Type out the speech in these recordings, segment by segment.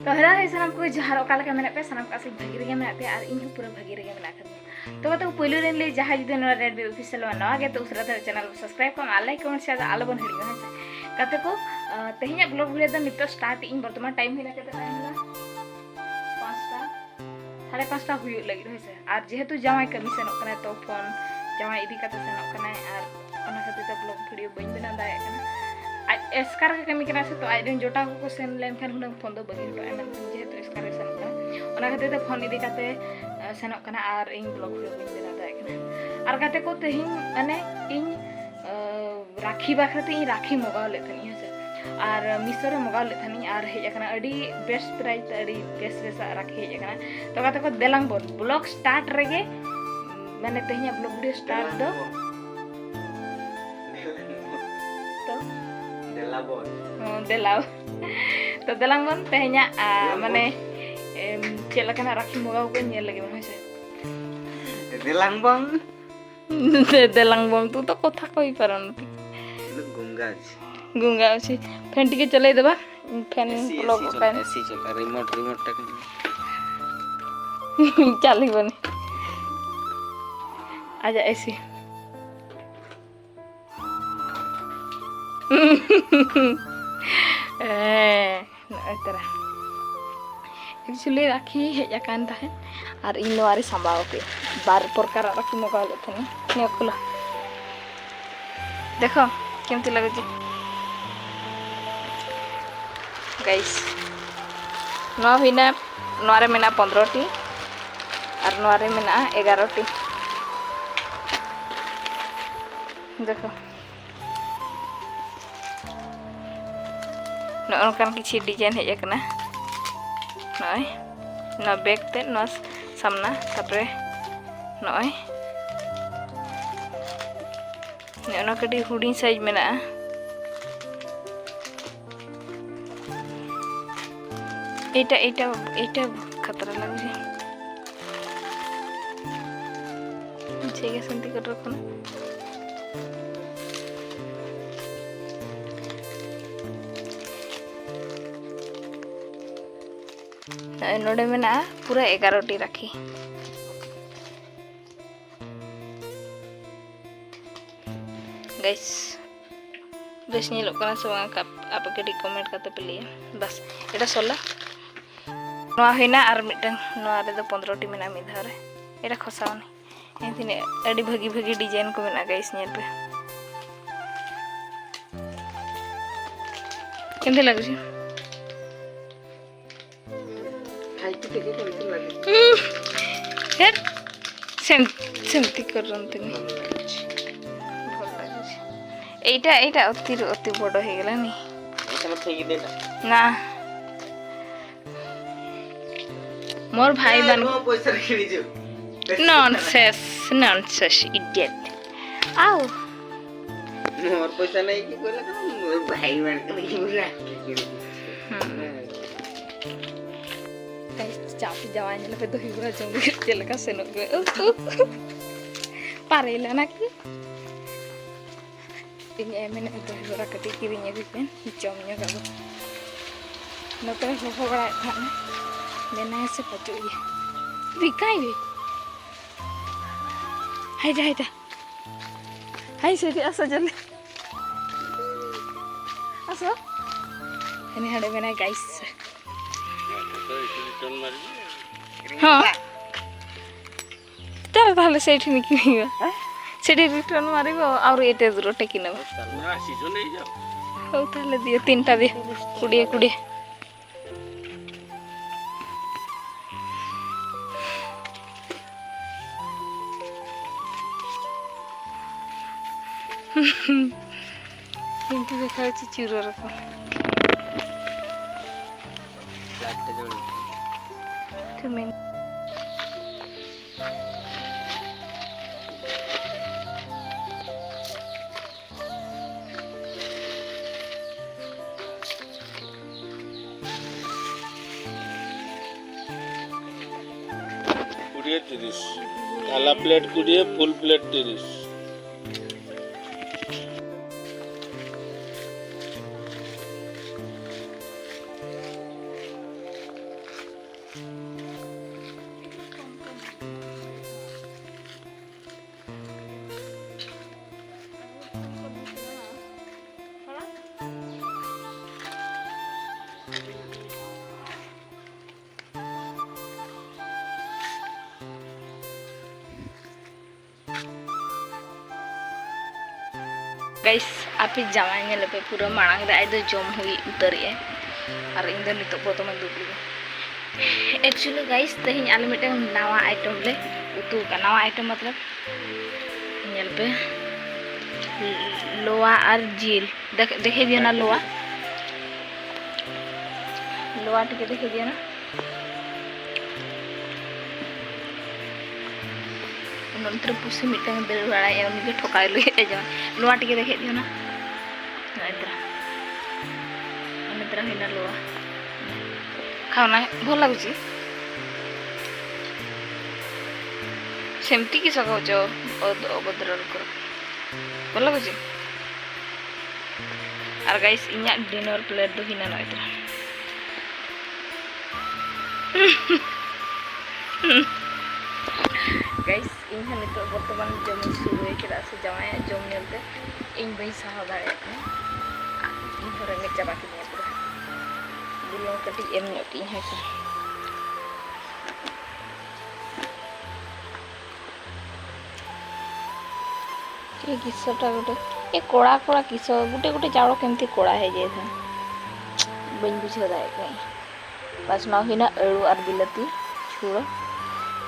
तो हेलो है सानम को जहार ओकाल का मेना पे सानम का से भागी रेगे मेना पे और इन पूरा भागी रेगे मेना कर तो पहले दिन ले जहां जुदे नोरा रेड बे ऑफिशियल वन आगे तो उसरा चैनल को सब्सक्राइब कर लाइक कमेंट शेयर आलो बन हिडियो है कते को तेहिया ब्लॉग वीडियो द नितो स्टार्ट इन वर्तमान टाइम हिला के टाइम हिला 5टा 5:30 हुई लगी रहे से और जेहेतु जामाई कमी सेनोक कना तो फोन जामाई इदी कते सेनोक कना और ओना खातिर ब्लॉग वीडियो बइन बना दाय कना एस्कार के कमी कना से तो आज दिन जोटा को सेन लेन खान हुन फोन दो बगी तो एमन जेहेतु एस्कार सेन कना ओना खातिर तो फोन इदी कते सेनोक कना और इन ब्लॉग वीडियो बइन बना दाय कना और कते को तेहिं माने इन राखी बाखरते इन राखी मगाव लेथनी है और मिसो रे मगाव लेथनी और हेज कना अडी बेस्ट प्राइस अडी बेस्ट बेसा राखी हेज कना तो कते को देलांग बोल ब्लॉग स्टार्ट रेगे माने तेहिं ब्लॉग वीडियो स्टार्ट दो तो देलाव तो देलांग बन तेहिं माने चेक लकना राखी मगाव को नेल लगे मन होइसे देलांग बंग देलांग बंग तू तो कथा कहि परन गुंगा अछि फैन टिके चलै देबा फैन प्लग फैन एसी चला रिमोट तक चली बने आजा एसी तरह एक्चुअली राखी हेज आकान ताहे और इन नोआरी संभाव पे बार प्रकार राखी मगाव लेथनी ने खुला देखो केमती लगे जी गाइस नो हिना नोरे मेना 15टी और नोरे मेना 11टी देखो नोनकान किछि डिजाइन हेज कना नय न बैक ते न सामना तापरे नय नेना कटी हुडी साइज मेना एटा एटा एटा खतरा लागे ठीक है संति कर रखो ना नोडे में ना पूरा 11टी राखी गाइस बेस नहीं लोग से आप कटी कमेंट करते पे लिए बस एटा सोला नोआ होइना और मिटन नोआ रे दो 15टी मेना मिधारे एटा खसावनी एथिने अडी भगी भगी डिजाइन को मेना गाइस नेल पे केमते लागु छी हेड सेमती करंतनी एटा एटा अति बड़ हो गेला नी एटा फेंकी देला ना मोर भाई बन पैसा खेली जो नॉनसेंस इडियट आओ मोर पैसा नहीं की कोला मोर भाई बन के चापी जवान पे दही गुड़ा जंगली चलका सेनो पारेला ना कि इन एमने दही गुड़ा कटी किरिnya बिपेन जमnya गाबो नते हो बड़ा था देना से पचो ये बिकाई भी हाय जा हाय से आसा जल्दी आसा एने हडे बना गाइस हाँ चल ताले सेठी निकलिबा सेठी रिटर्न मारिबो और एटे दूर टेकी नबो ना सीजन नहीं जाओ हो ताले दियो 3टा दे कुड़िए किंतु देखा छी चूरो रखो लास्ट जोड़ तो मैं कुड़िए 30 ढाला प्लेट कुड़िए फुल प्लेट 30 गाइस आपे जामाई ने लेपे पूरा मांग दा आइदो जम हुई उतरिए और इन दो नितो प्रथम दुबली एक्चुअली गाइस तेहिं आले मिटे नवा आइटम ले उतु का नवा आइटम मतलब नेल पे लोआ और जिल देखे दियो ना लोआ लोआ टिके देखे दियो ना नंतर पुसी मिटन बेर बड़ा उनी के ठोकाय ले जा लोआ टिके देखे दियो ना इतरा इतरा हिना लोआ खाना भल लागुची सेमती कि सकाउछ अभद्र कर भल लागुची और गाइस इन्या डिनर प्लेट दो हिना ना इतरा गाइस इन नितो बर्तमान जम शुरू चेदा से जमाय जम नेलते इन बई साहा दाड़े इन रेंगे चाबा की पूरा बुलुं कटी एम ᱧᱚᱜ है से ये किसटा गोटे ये कोड़ा कोड़ा किस गोटे गोटे चाउल केमती कोड़ा है जे था बन बुझे दाए कहीं बस ना हिना अळू और बिलाती छुड़ा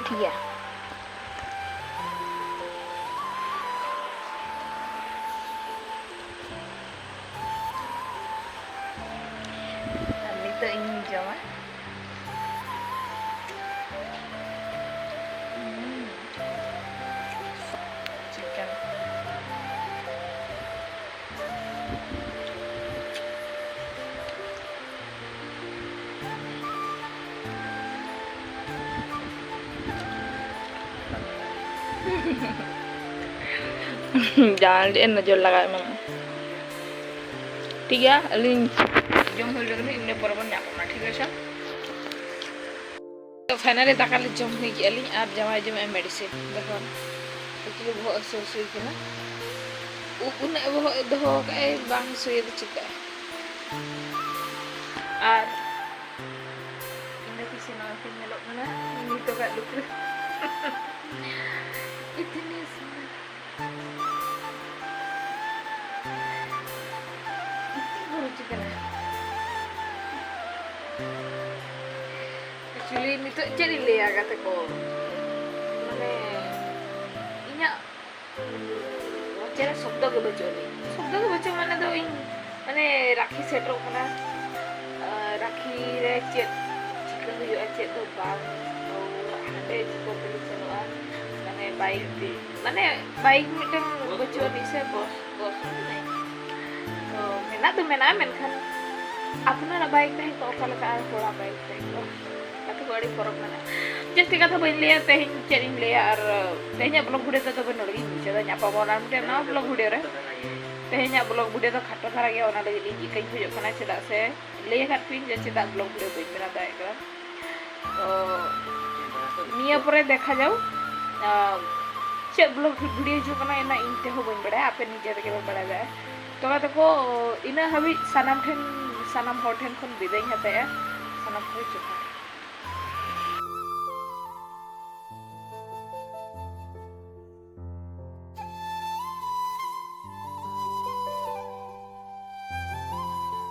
ठीक है तो इन जमा chicken jangan dia nojol laga memang ठीक है अलिंग जम हो लगने इन्ने परबन यापना ठीक है तो फाइनली दाकाले जम हुई गेली और जमाई जम मेडिसिन देखो एक्चुअली बहुत असोसिएट के ना उन वो दो का बांग सुई दे चिका और इन्ने किसी ना फिर में लोग ना नी तो का लुक इतनी एक्चुअली नितो चेरी ले आगा ते को माने इन्या चेरा शब्द के बचो माने तो इन माने राखी सेटो कना राखी रे चेत चिकन हुआ चेत तो बांग हाते को चलवा माने बाइक मिटन बचो दिसे बस नहीं तो मेना मेनखान अपना बाइक नहीं तो ओका लगा थोड़ा बाइक नहीं तो बड़ी फरक ना जस्ती कथा बन लिया तेहिं चेरिंग लिया और तेहिं ब्लॉग वीडियो तो बन लगी मुझे तो न्यापा बोला मुझे ना ब्लॉग वीडियो रे तेहिं ब्लॉग वीडियो तो खाटो धारा गया ओना लगी इन कई हुजो कना चेदा से ले खाट पिन जे चेदा ब्लॉग वीडियो बन बना दाए करा तो निया परे देखा जाओ चे ब्लॉग वीडियो जो कना इना इनते हो बन बड़ा आपे निजे के बड़ा जाए तो को इना हबी सनम ठेन सनम हर ठेन खन बिदाय हते सनम को चुका